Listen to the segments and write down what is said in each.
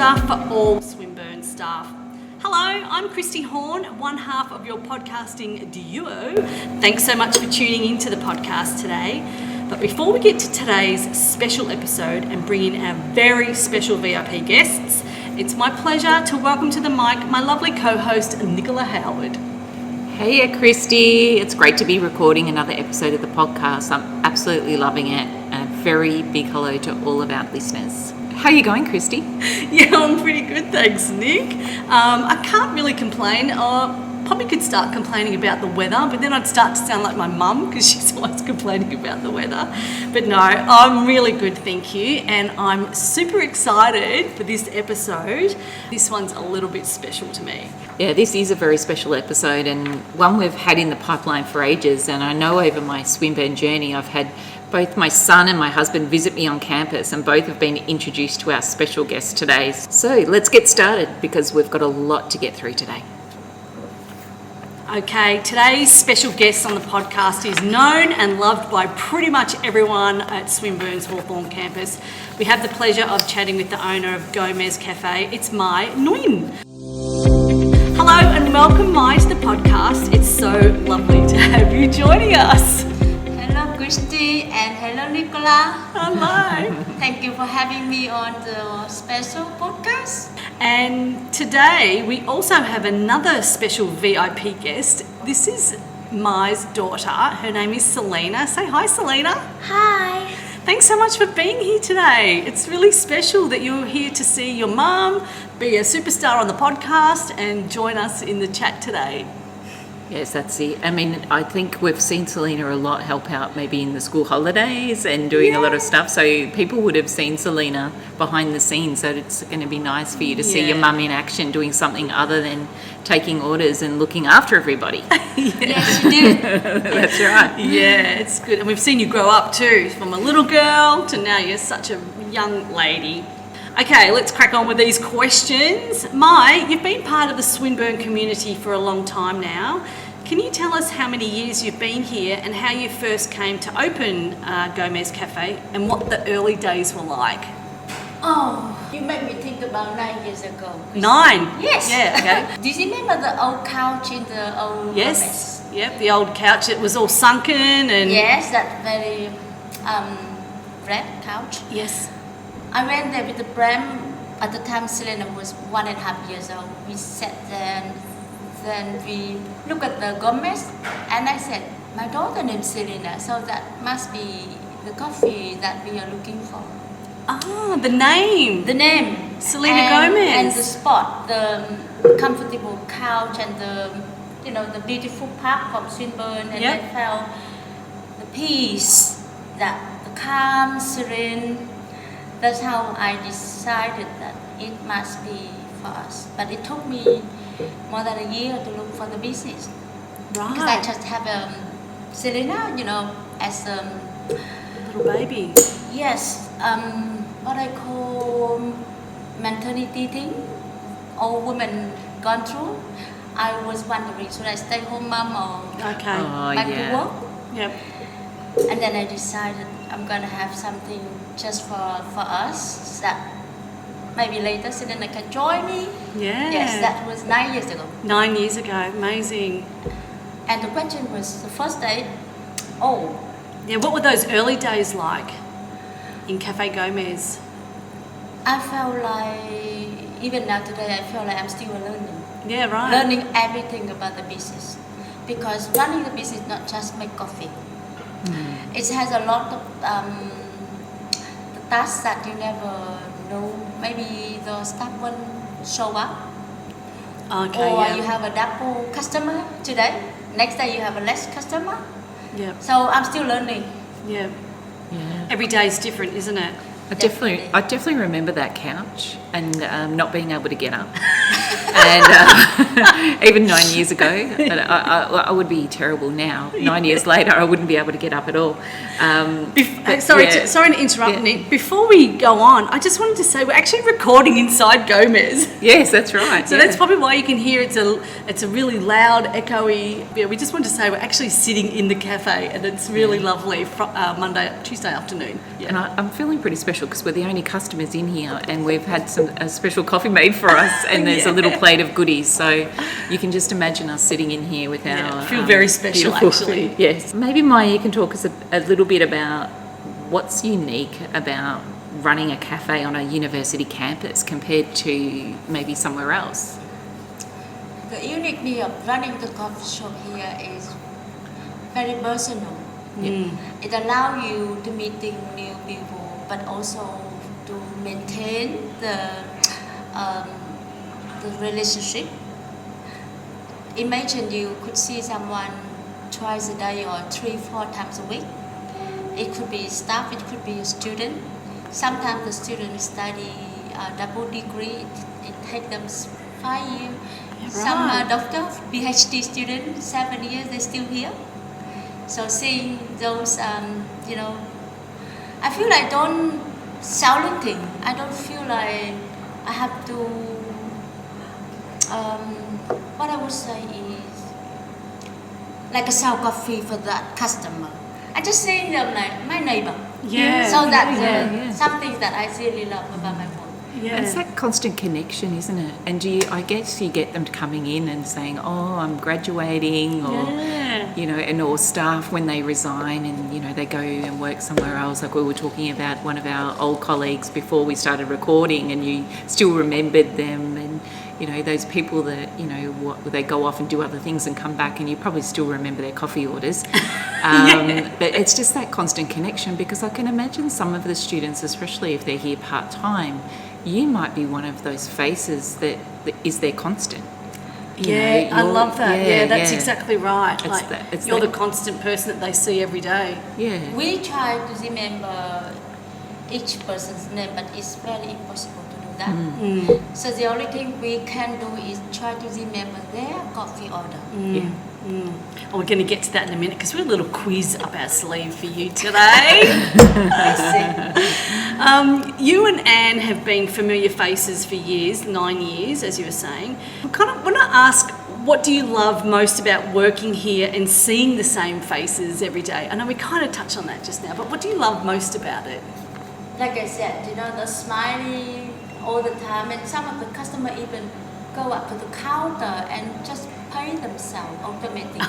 daughter for all Swinburne staff. Hello, I'm Kristy Horn, one half of your podcasting duo. Thanks so much for tuning into the podcast today. But before we get to today's special episode and bring in our very special VIP guests, it's my pleasure to welcome to the mic my lovely co-host, Nicola Howard. Hey Kristy, it's great to be recording another episode of the podcast. I'm absolutely loving it. And a very big hello to all of our listeners. How are you going, Kristy? Yeah, I'm pretty good, thanks, Nick. I can't really complain. Probably could start complaining about the weather, but then I'd start to sound like my mum because she's always complaining about the weather. But no, I'm really good, thank you. And I'm super excited for this episode. This one's a little bit special to me. Yeah, this is a very special episode and one we've had in the pipeline for ages. And I know over my Swinburne journey, I've had both my son and my husband visit me on campus, and both have been introduced to our special guest today. So let's get started because we've got a lot to get through today. Okay, today's special guest on the podcast is known and loved by pretty much everyone at Swinburne's Hawthorn campus. We have the pleasure of chatting with the owner of Gomez Café. It's Mai Nguyen. Hello and welcome, Mai, to the podcast. It's so lovely to have you joining us. Hello, Kristy, and hello, Nicola. Hello. Thank you for having me on the special podcast. And today we also have another special VIP guest. This is Mai's daughter. Her name is Selena. Say hi, Selena. Hi. Thanks so much for being here today. It's really special that you're here to see your mum, be a superstar on the podcast, and join us in the chat today. Yes, that's it. I mean, I think we've seen Selena a lot help out maybe in the school holidays and doing a lot of stuff. So people would have seen Selena behind the scenes. So it's going to be nice for you to see your mum in action doing something other than taking orders and looking after everybody. Yes, you do. That's right. Yeah, it's good. And we've seen you grow up too, from a little girl to now you're such a young lady. Okay, let's crack on with these questions. Mai, you've been part of the Swinburne community for a long time now. Can you tell us how many years you've been here and how you first came to open Gomez Café and what the early days were like? Oh, you made me think about 9 years ago. 9? Yes. Yeah, okay. Do you remember the old couch in the old Yes, Gomez? yep, the old couch. It was all sunken and... Yes, that very red couch. Yes. I went there with the Bram. At the time, Selena was 1.5 years old. We sat there and then we looked at the Gomez and I said, my daughter named Selena, so that must be the coffee that we are looking for. Ah, the name. The name. Selena Gomez. And the spot, the comfortable couch and the beautiful park from Swinburne, and I felt the peace, that the calm, serene. That's how I decided that it must be for us. But it took me more than a year to look for the business. Right. Because I just have Selena, as little baby. yes, what I call maternity thing. All women gone through. I was wondering, should I stay home mom or back to work? Yep. And then I decided I'm gonna have something just for us that maybe later Selena can join me. Yeah. Yes, that was 9 years ago. 9 years ago, amazing. And the question was the first day, Yeah, what were those early days like in Café Gomez? I felt like, even now today, I feel like I'm still learning. Yeah, right. Learning everything about the business. Because running the business not just make coffee. It has a lot of the tasks that you never know. Maybe the staff won't show up. Okay, Or you have a double customer today. Next day you have a less customer. Yeah. So I'm still learning. Yeah. Yeah. Every day is different, isn't it? I definitely remember that couch and not being able to get up. And even 9 years ago, but I would be terrible now. 9 years later, I wouldn't be able to get up at all. Sorry to interrupt, Nick. Before we go on, I just wanted to say we're actually recording inside Gomez. Yes, that's right. So that's probably why you can hear it's a really loud, echoey. Yeah, we just wanted to say we're actually sitting in the cafe, and it's really lovely. Tuesday afternoon. Yeah. And I'm feeling pretty special because we're the only customers in here, and we've had a special coffee made for us, and there's a little plate of goodies. So you can just imagine us sitting in here with our feel very special actually. Food. Yes. Maybe Mai, you can talk us a little bit about what's unique about running a cafe on a university campus compared to maybe somewhere else. The uniqueness of running the coffee shop here is very personal. It allows you to meeting new people, but also to maintain the relationship. Imagine you could see someone twice a day or 3-4 times a week. It could be staff, it could be a student. Sometimes the students study a double degree. It takes them 5 years. Yeah, Some right. doctor, PhD students, 7 years, they're still here. So seeing those, I feel like don't sell anything. I don't feel like I have to, what I would say is, like a sell coffee for that customer. I just say them like my neighbor. Yeah. So that's something that I really love about my work. Yeah. And it's that constant connection, isn't it? And I guess you get them coming in and saying, "Oh, I'm graduating," or or staff when they resign and they go and work somewhere else. Like we were talking about one of our old colleagues before we started recording, and you still remembered them, and those people that they go off and do other things and come back, and you probably still remember their coffee orders. But it's just that constant connection, because I can imagine some of the students, especially if they're here part-time, you might be one of those faces that is their constant. I love that. Yeah, that's exactly right. It's you're the constant person that they see every day. Yeah. We try to remember each person's name, but it's very impossible to do that. So the only thing we can do is try to remember their coffee order. Oh, we're going to get to that in a minute because we've a little quiz up our sleeve for you today. I see. You and Anne have been familiar faces for years, 9 years, as you were saying. I kind of want to ask, what do you love most about working here and seeing the same faces every day? I know we kind of touched on that just now, but what do you love most about it? Like I said, the smiling all the time, and some of the customers even go up to the counter and just pay themselves automatically.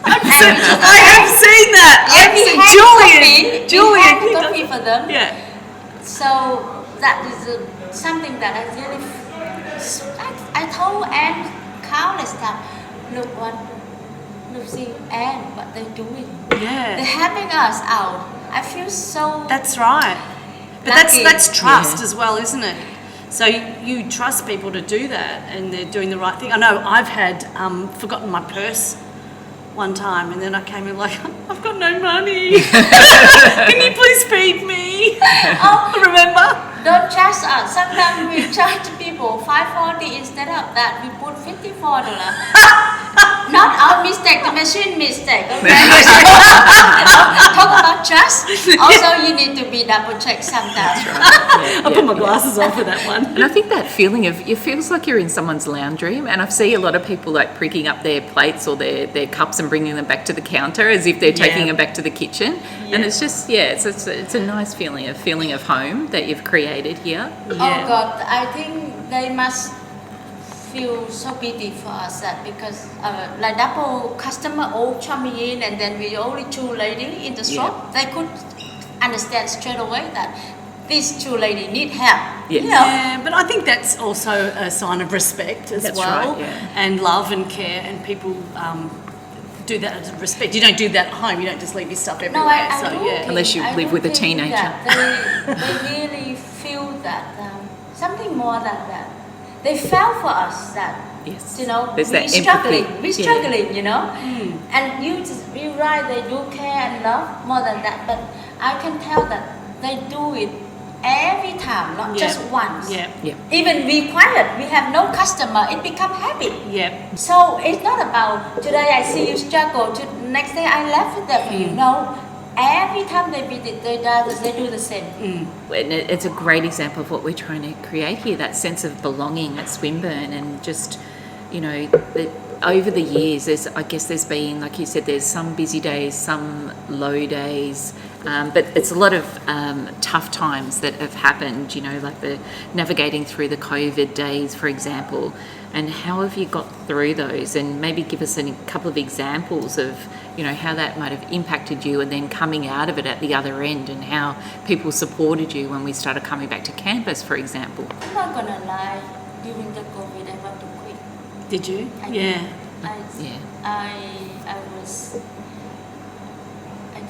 I have seen that. Julian, we had coffee for them. Yeah. So that is something that I really, I told Anne countless times, look, see Anne, what they're doing. Yeah. They're helping us out. I feel so. That's right. But lucky. that's trust as well, isn't it? So you trust people to do that, and they're doing the right thing. I know I've had forgotten my purse one time, and then I came in like, I've got no money. Can you please feed me? Remember? Don't charge us. Sometimes we charge people $5.40 instead of that. We put $54. Not our mistake, the machine mistake. Okay. Talk about trust. Also, you need to be double checked sometimes. I put my glasses on for that one. And I think that feeling of, it feels like you're in someone's lounge room, and I see a lot of people like pricking up their plates or their cups and bringing them back to the counter as if they're taking them back to the kitchen. And it's just, it's a nice feeling of home that you've created here. Oh God, I think they must feel so pity for us that because like double customer all coming in, and then we only two lady in the shop, they could understand straight away that these two lady need help. Yes. Yeah, but I think that's also a sign of respect as well, right, and love and care, and people do that as respect. You don't do that at home. You don't just leave your stuff everywhere. No, I do think, Unless you live with a teenager. They really feel that something more than that. They felt for us that Yes. we're struggling, and you're right. They do care and love more than that, but I can tell that they do it every time, not just once. Yeah. Yeah. Even we quiet, we have no customer, it become habit. Yeah. So it's not about today I see you struggle, next day I left it there for you. No, every time they visit, they do the same. And it's a great example of what we're trying to create here, that sense of belonging at Swinburne. And just, you know, over the years, there's been, like you said, there's some busy days, some low days, but it's a lot of tough times that have happened, you know, like the navigating through the COVID days, for example. And how have you got through those? And maybe give us a couple of examples of, you know, how that might have impacted you, and then coming out of it at the other end, and how people supported you when we started coming back to campus, for example. I'm not gonna lie, during the COVID I want to quit. Did you? I Yeah. I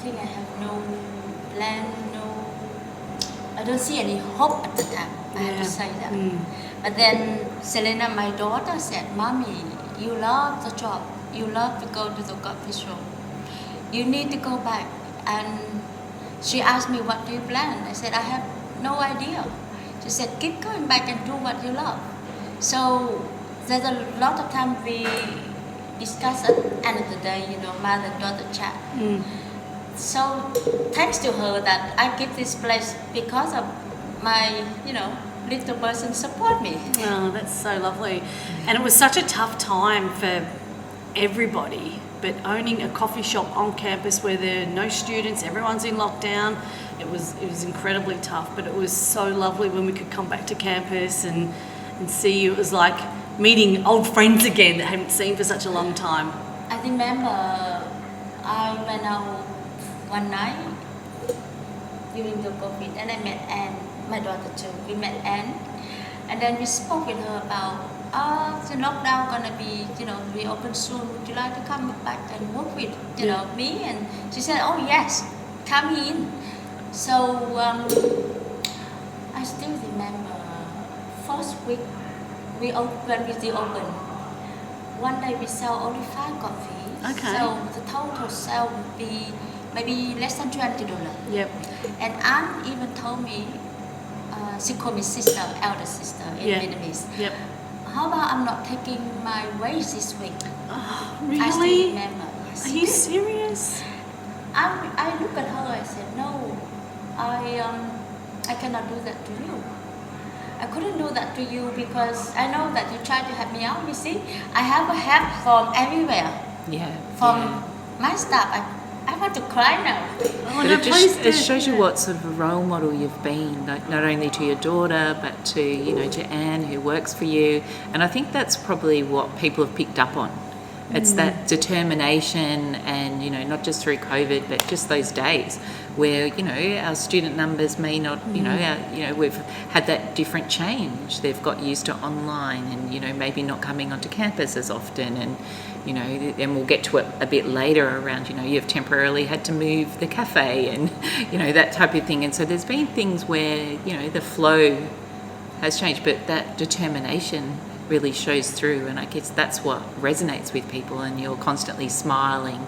think I have no plan, I don't see any hope at the time. I have to say that. But then Selena, my daughter, said, "Mommy, you love the job. You love to go to the coffee shop. You need to go back." And she asked me, "What do you plan?" I said, "I have no idea." She said, "Keep going back and do what you love." So there's a lot of time we discuss at the end of the day, you know, mother and daughter chat. So thanks to her that I give this place because of my, you know, little person support me. Oh, that's so lovely. And it was such a tough time for everybody, but owning a coffee shop on campus where there are no students, everyone's in lockdown, it was incredibly tough, but it was so lovely when we could come back to campus and see you. It was like meeting old friends again that I haven't seen for such a long time. I remember I went out one night during the COVID and I met Anne, my daughter too. We met Anne and then we spoke with her about the lockdown gonna be, you know, reopen soon. Would you like to come back and work with, you know, me? And she said, "Oh yes, come in." So I still remember first week when we reopened. One day we sell only 5 coffees. Okay. So the total sale would be maybe less than $20. Yep. And Anne even told me, she called me sister, elder sister in Vietnamese. Yep. How about I'm not taking my wage this week? Oh, I still really? remember. Yes, Are she you did. serious? I looked at her, I said, "No, I cannot do that to you. I couldn't do that to you because I know that you tried to help me out. You see, I have a help from everywhere, Yeah. from my staff. I want to cry now." Oh, But no, please it do. shows you what sort of a role model you've been, not only to your daughter, but to, you know, to Anne who works for you. And I think that's probably what people have picked up on. It's that determination, and, you know, not just through COVID, but just those days where, you know, our student numbers may not, you know, we've had that different change. They've got used to online and, you know, maybe not coming onto campus as often. And, you know, and we'll get to it a bit later around, you know, you've temporarily had to move the cafe and, you know, that type of thing. And so there's been things where, you know, the flow has changed, but that determination really shows through, and I guess that's what resonates with people, and you're constantly smiling.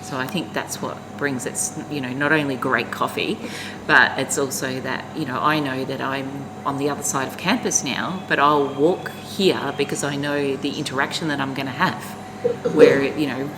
So I think that's what brings it, you know, not only great coffee, but it's also that, you know, I know that I'm on the other side of campus now, but I'll walk here because I know the interaction that I'm going to have, where, you know,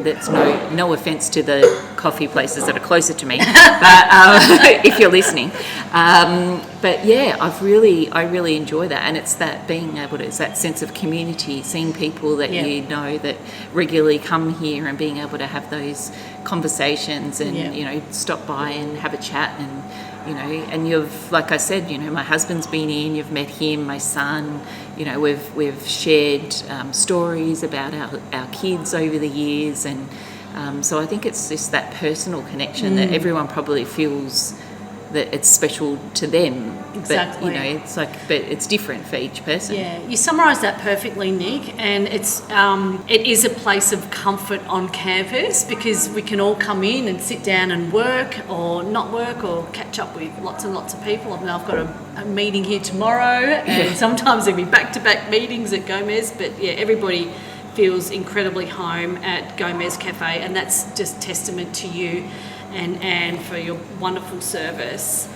that's no offense to the coffee places that are closer to me, but if you're listening, but yeah, I really enjoy that. And it's that being able to, it's that sense of community, seeing people that you know that regularly come here and being able to have those conversations and, you know, stop by and have a chat. And, you know, and you've, like I said, you know, my husband's been in, you've met him, my son, you know, we've shared stories about our kids over the years. And so I think it's just that personal connection that everyone probably feels that it's special to them. Exactly. But, you know, it's like, but it's different for each person. Yeah, you summarised that perfectly, Nic. And it is a place of comfort on campus because we can all come in and sit down and work or not work or catch up with lots and lots of people. I mean, I've got a meeting here tomorrow, and sometimes there'll be back-to-back meetings at Gomez. But yeah, everybody feels incredibly home at Gomez Café, and that's just testament to you and Anne for your wonderful service.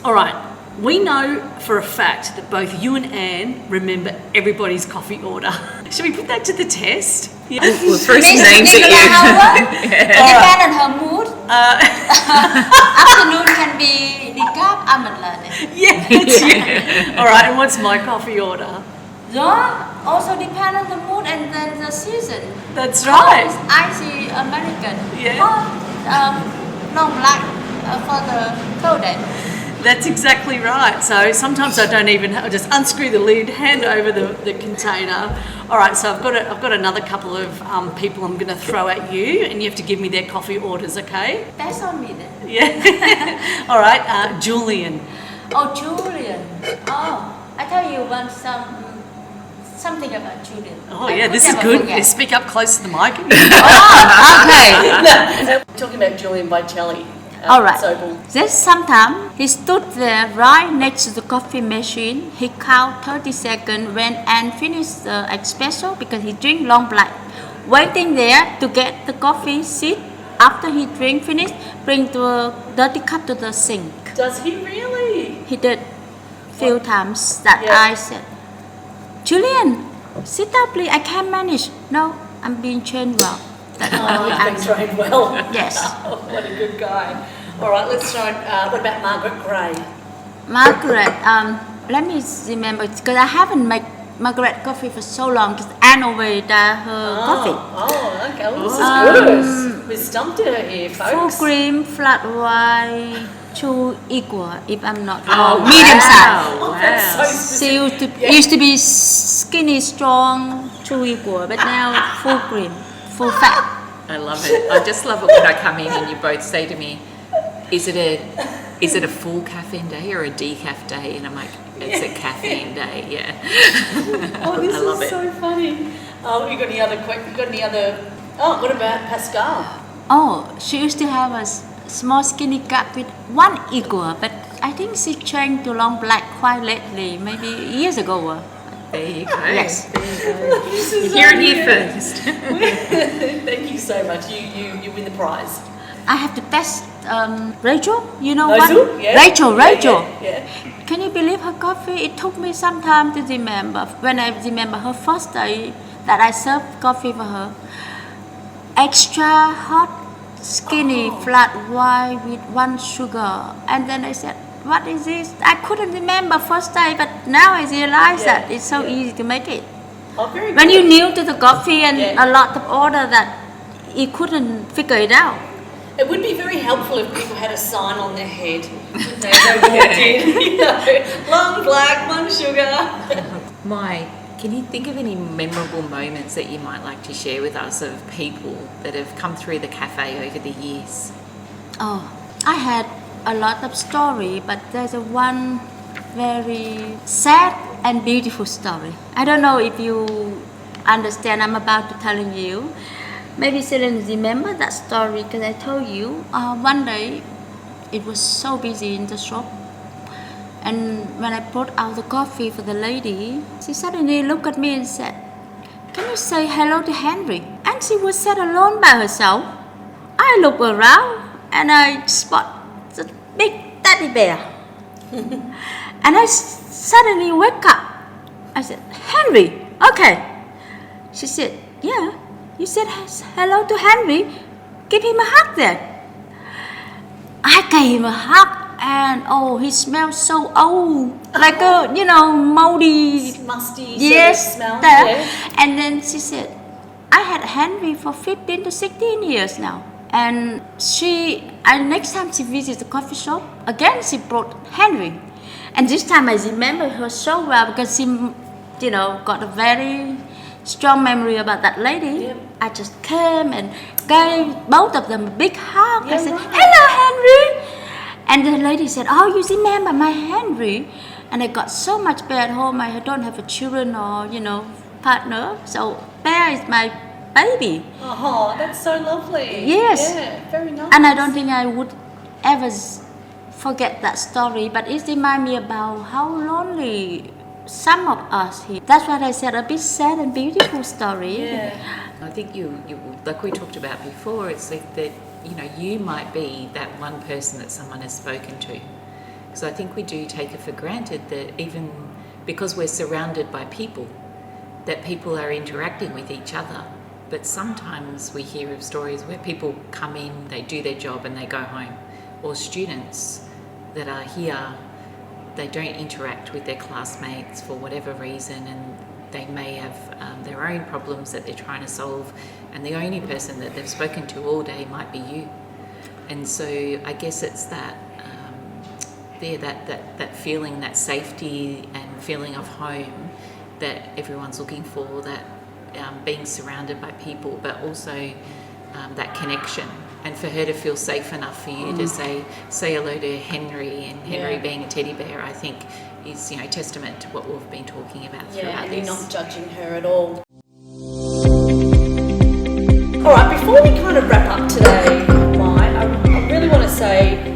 All right. We know for a fact that both you and Anne remember everybody's coffee order. Should we put that to the test? Yeah. We'll throw some Miss names at Nicola you. Howard, depend on her mood. Afternoon can be decaf almond latte. Yeah, that's you. All right, and what's my coffee order? Yeah, also depend on the mood and then the season. That's right. It's icy American. Yeah. Or long black for the cold day. That's exactly right. So sometimes I don't even I just unscrew the lid, hand over the container. All right, so I've got another couple of people I'm going to throw at you, and you have to give me their coffee orders, okay? That's on me then. Yeah. All right, Julian. Oh, Julian. Oh, I tell you something about Julian. Oh I yeah, could this is never good. forget. Speak up close to the mic. Okay. Talking about Julian Vitelli. All right. Sobel. Then sometime he stood there right next to the coffee machine. He count 30 seconds when Anne finished the espresso because he drink long black. Waiting there to get the coffee seat after he drink finished, bring the dirty cup to the sink. Does he really? He did few times that Yeah. I said, Julian, sit down please, I can't manage. No, I'm being trained well. That's what he He's been answered. trained well. Yes. Oh, what a good guy. All right, let's try. What about Margaret Gray? Margaret, let me remember because I haven't made Margaret coffee for so long because Anne already done her coffee. Oh, okay. Well, this is good. We stumped her here, Full folks. cream, flat white, 2 equal, if I'm not Oh, wrong. Medium size. Oh, that's so She specific. used to be skinny, strong, 2 equal, but now full cream, full fat. I love it. I just love it when I come in and you both say to me, is it a full caffeine day or a decaf day? And I'm like, it's a caffeine day, yeah. Oh, this I love is it. so funny. Oh, you got any other? Oh, what about Pascal? Oh, she used to have a small skinny cup with 1 equal, but I think she changed to long black quite lately, maybe years ago. There you go. Yes. This is You're so here good. first. Thank you so much. You win the prize. I have to test Rachel. You know Rachel? what? Yeah. Rachel. Yeah. Can you believe her coffee? It took me some time to remember. When I remember her first day that I served coffee for her, extra hot, skinny, flat white with 1 sugar, and then I said, "What is this?" I couldn't remember first day, but now I realize Yeah, that it's so yeah. easy to make it. Oh, very When good. you're new to the coffee and Yeah. a lot of order that you couldn't figure it out. It would be very helpful if people had a sign on their head when they walked in. You know, long black, 1 sugar. Mai, can you think of any memorable moments that you might like to share with us of people that have come through the cafe over the years? Oh, I had a lot of story, but there's a one very sad and beautiful story. I don't know if you understand. I'm about to tell you. Maybe Celine remember that story because I told you one day it was so busy in the shop, and when I brought out the coffee for the lady, she suddenly looked at me and said, "Can you say hello to Henry?" And she was sat alone by herself. I look around and I spot the big teddy bear. And I suddenly wake up. I said, "Henry, okay." She said, "Yeah, you said hello to Henry. Give him a hug then." I gave him a hug, and oh, he smelled so old, like a moldy. Musty Yes, sort of smell. that. Yeah. And then she said, "I had Henry for 15 to 16 years now." And next time she visits the coffee shop, again she brought Henry. And this time I remember her so well because she, got a very strong memory about that lady. Yep. I just came and gave both of them a big hug. I Yeah, said, right. "Hello, Henry." And the lady said, "Oh, you remember my Henry?" And I got so much bear at home. I don't have a children or, partner. So Bear is my baby. Oh, that's so lovely. Yes. Yeah, very nice. And I don't think I would ever forget that story. But it reminds me about how lonely some of us here. That's what I said, a bit sad and beautiful story. Yeah. I think you like we talked about before, it's like that, you might be that one person that someone has spoken to Because I think we do take it for granted that even because we're surrounded by people, that people are interacting with each other. But sometimes we hear of stories where people come in, they do their job and they go home. Or students that are here, they don't interact with their classmates for whatever reason, and they may have their own problems that they're trying to solve, and the only person that they've spoken to all day might be you. And so I guess it's that that feeling, that safety and feeling of home that everyone's looking for, that being surrounded by people, but also that connection. And for her to feel safe enough for you to say hello to Henry, and Henry being a teddy bear, I think is, you know, testament to what we've been talking about throughout and this. you're not judging her at all. All right, before we kind of wrap up today, Mai, I really want to say,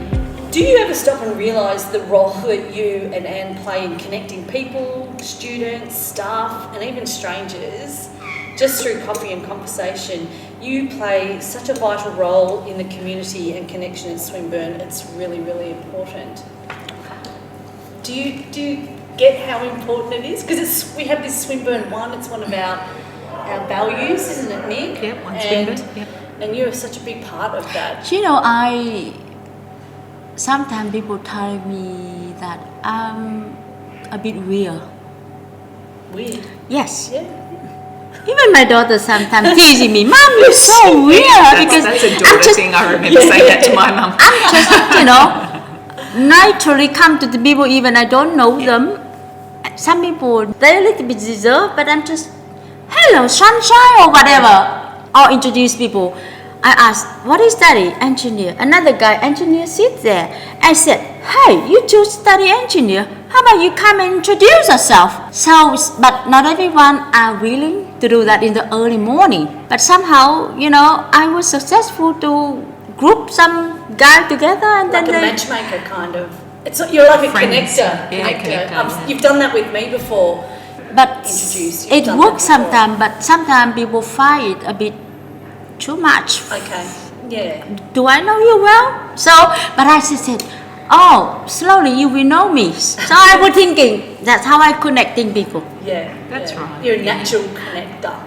do you ever stop and realise the role that you and Anne play in connecting people, students, staff, and even strangers, just through coffee and conversation? You play such a vital role in the community and connection in Swinburne. It's really, really important. Do you get how important it is? Because we have this Swinburne One. It's one of our values, isn't it, Nic? Yep, one Swinburne. Yep. And you're such a big part of that. You know, sometimes people tell me that I'm a bit weird. Weird. Yes. Yeah. Even my daughter sometimes teasing me, Mom, you're so weird. Because that's a daughter thing. I remember saying that to my mum. I'm just, naturally come to the people even I don't know them. Some people, they're a little bit reserved, but I'm just, hello, sunshine, or whatever. Or introduce people. I asked, what is study? Engineer. Another guy, engineer, sits there. I said, hey, you two study engineer. How about you come and introduce yourself? So, but not everyone are willing to do that in the early morning. But somehow, I was successful to group some guy together, and like then a matchmaker, kind of. You're like a Friends. connector. Yeah, connector. You've done that with me before. But Introduced. it works sometimes. But sometimes people find it a bit too much. Okay. Yeah. Do I know you well? So, but I said, slowly you will know me. So I was thinking, that's how I connecting people. Yeah. That's right. You're a natural connector.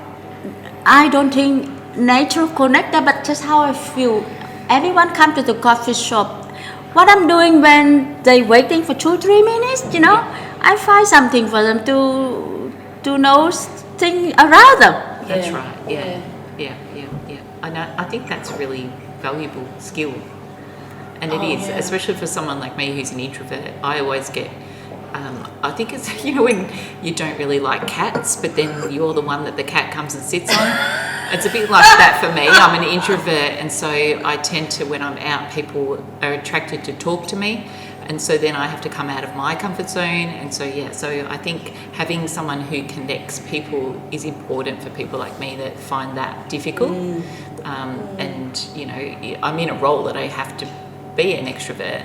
I don't think natural connector, but just how I feel. Everyone come to the coffee shop. What I'm doing when they waiting for 2-3 minutes, I find something for them to know things around them. That's right. Yeah. I think that's a really valuable skill, and it is, especially for someone like me who's an introvert. I always get, I think it's, when you don't really like cats, but then you're the one that the cat comes and sits on. It's a bit like that for me. I'm an introvert, and so I tend to, when I'm out, people are attracted to talk to me. And so then I have to come out of my comfort zone. And so, so I think having someone who connects people is important for people like me that find that difficult. And, I'm in a role that I have to be an extrovert.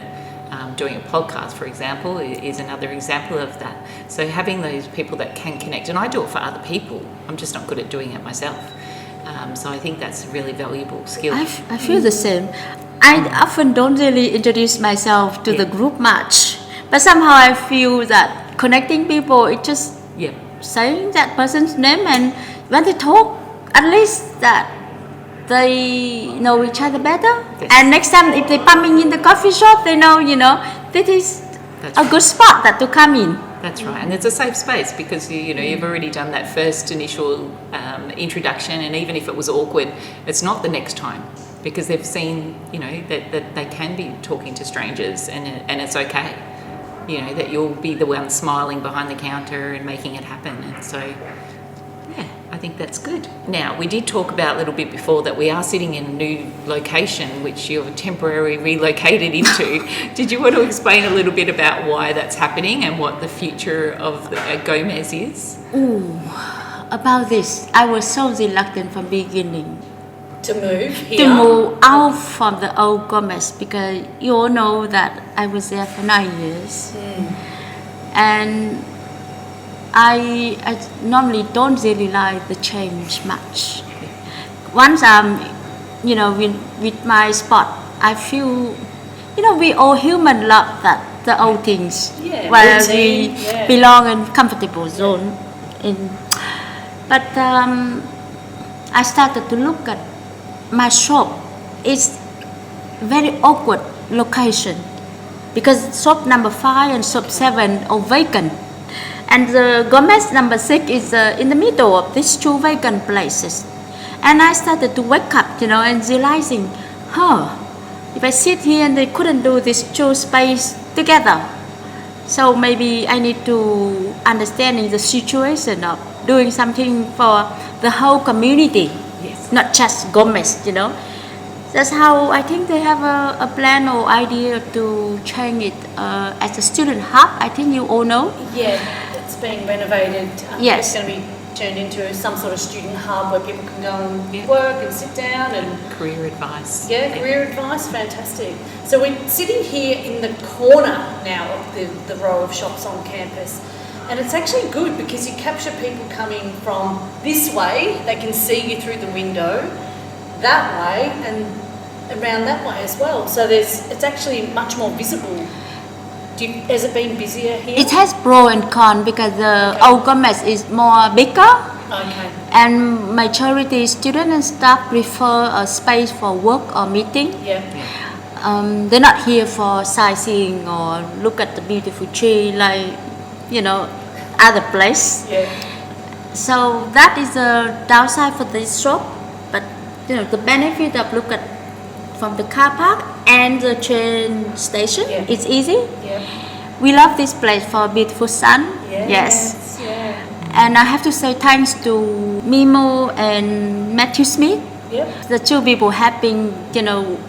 Doing a podcast, for example, is another example of that. So having those people that can connect, and I do it for other people. I'm just not good at doing it myself. So I think that's a really valuable skill. I feel the same. I often don't really introduce myself to the group much, but somehow I feel that connecting people, it's just saying that person's name, and when they talk, at least that they know each other better. Yes. And next time if they're coming in the coffee shop, they know, this is a good spot that to come in. That's right, and it's a safe space because you've already done that first initial introduction, and even if it was awkward, it's not the next time because they've seen that they can be talking to strangers, and it's okay, that you'll be the one smiling behind the counter and making it happen. And so I think that's good. Now, we did talk about a little bit before that we are sitting in a new location which you're temporarily relocated into. Did you want to explain a little bit about why that's happening and what the future of the Gomez is? About this, I was so reluctant from beginning. To move here? To move out from the old Gomez, because you all know that I was there for 9 years. And I normally don't really like the change much. Once I'm, with my spot, I feel, we all human love that the old things Yeah, where routine, we yeah. belong in comfortable zone. But I started to look at my shop. It's very awkward location because shop number 5 and shop 7 are vacant, and the Gomez number 6 is in the middle of these two vacant places. And I started to wake up, and realizing, if I sit here and they couldn't do this two space together, so maybe I need to understanding the situation of doing something for the whole community, Yes. not just Gomez, That's how I think they have a plan or idea to change it as a student hub. I think you all know. Yeah, it's being renovated. Yes. It's going to be turned into some sort of student hub where people can go and work and sit down and... Career advice. Yeah, career advice, fantastic. So we're sitting here in the corner now of the row of shops on campus, and it's actually good because you capture people coming from this way, they can see you through the window, that way and around that way as well. So it's actually much more visible. Has it been busier here? It has pro and con because the old Gomez is more bigger. Okay. And majority students and staff prefer a space for work or meeting. Yeah. They're not here for sightseeing or look at the beautiful tree like, other place. Yeah. So that is the downside for this shop. But, the benefit of look at from the car park and the train station, it's easy. Yeah. We love this place for beautiful sun. Yes. Yeah. And I have to say thanks to Mimo and Matthew Smith. Yep. The two people helping,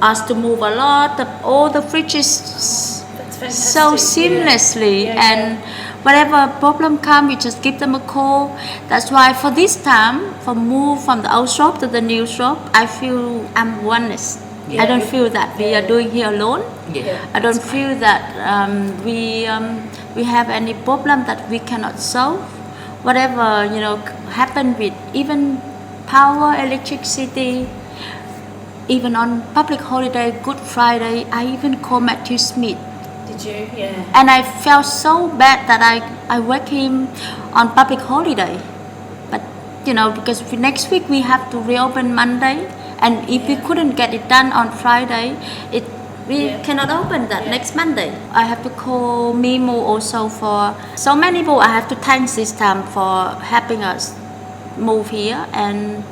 us to move a lot of all the fridges That's fantastic. so seamlessly. Yeah, And whatever problem come, we just give them a call. That's why for this time, for move from the old shop to the new shop, I feel I'm oneness. Yeah. I don't feel that we are doing here alone. Yeah. I don't feel that we have any problem that we cannot solve. Whatever happen with even power, electricity, even on public holiday, Good Friday, I even call Matthew Smith. Did you? Yeah. And I felt so bad that I wake him on public holiday. But because next week we have to reopen Monday, and if we couldn't get it done on Friday, we cannot open that next Monday. I have to call Mimo also for so many people. I have to thank this time for helping us move here. And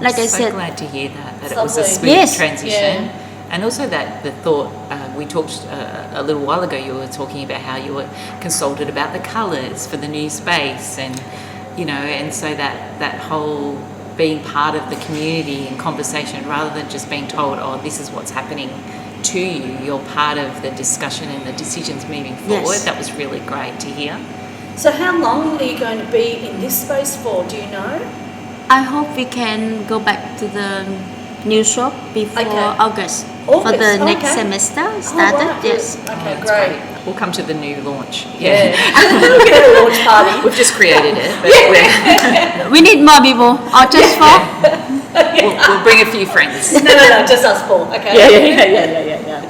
like I so said, glad to hear that It's it was a lovely. smooth Yes. transition. Yeah. And also that the thought, we talked a little while ago, you were talking about how you were consulted about the colours for the new space, and and so that whole being part of the community and conversation rather than just being told, this is what's happening to you, you're part of the discussion and the decisions moving forward. Yes. That was really great to hear. So how long are you going to be in this space for? Do you know? I hope we can go back to the new shop before August for the next semester started. Right. Yes. Okay, That's great. We'll come to the new launch. Yeah. We'll get a launch party. We've just created it, but We need more people, or just for we'll bring a few friends. No, just us four. Okay. Yeah.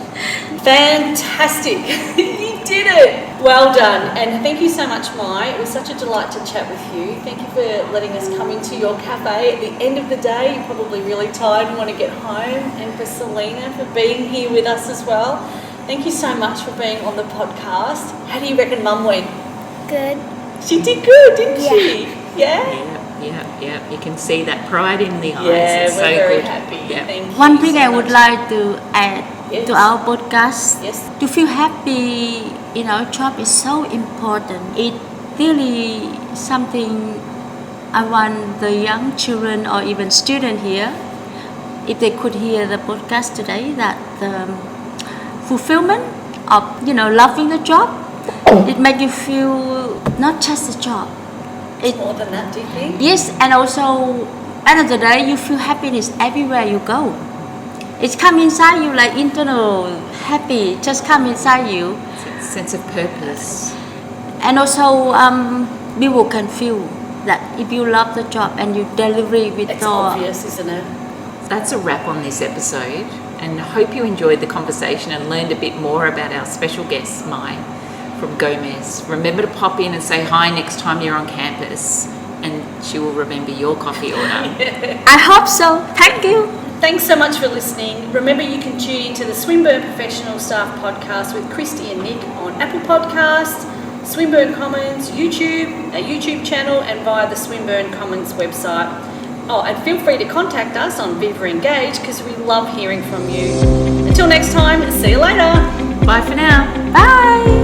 Fantastic. You did it. Well done. And thank you so much, Mai. It was such a delight to chat with you. Thank you for letting us come into your cafe. At the end of the day, you're probably really tired and want to get home. And for Selena for being here with us as well. Thank you so much for being on the podcast. How do you reckon Mum went? Good. She did good, didn't she? Yeah? Yeah. You can see that pride in the eyes. Yeah, It's we're so very good. happy. Yeah. Thank you one thing so I would much. like to add Yes. to our podcast. Yes. To feel happy in our job is so important. It really something I want the young children or even students here, if they could hear the podcast today, that the fulfillment of loving the job, it makes you feel not just a job. It More than that, do you think? Yes, and also end of the day you feel happiness everywhere you go. It come inside you like internal happy, just come inside you. Sense of purpose. And also people can feel that if you love the job and you deliver it with It's your obvious, isn't it? That's a wrap on this episode. and hope you enjoyed the conversation and learned a bit more about our special guest, Mai, from Gomez. Remember to pop in and say hi next time you're on campus, and she will remember your coffee order. I hope so. Thank you. Thanks so much for listening. Remember, you can tune into the Swinburne Professional Staff Podcast with Kristy and Nic on Apple Podcasts, Swinburne Commons, YouTube, our YouTube channel, and via the Swinburne Commons website. Oh, and feel free to contact us on Viva Engage because we love hearing from you. Until next time, see you later. Bye for now. Bye.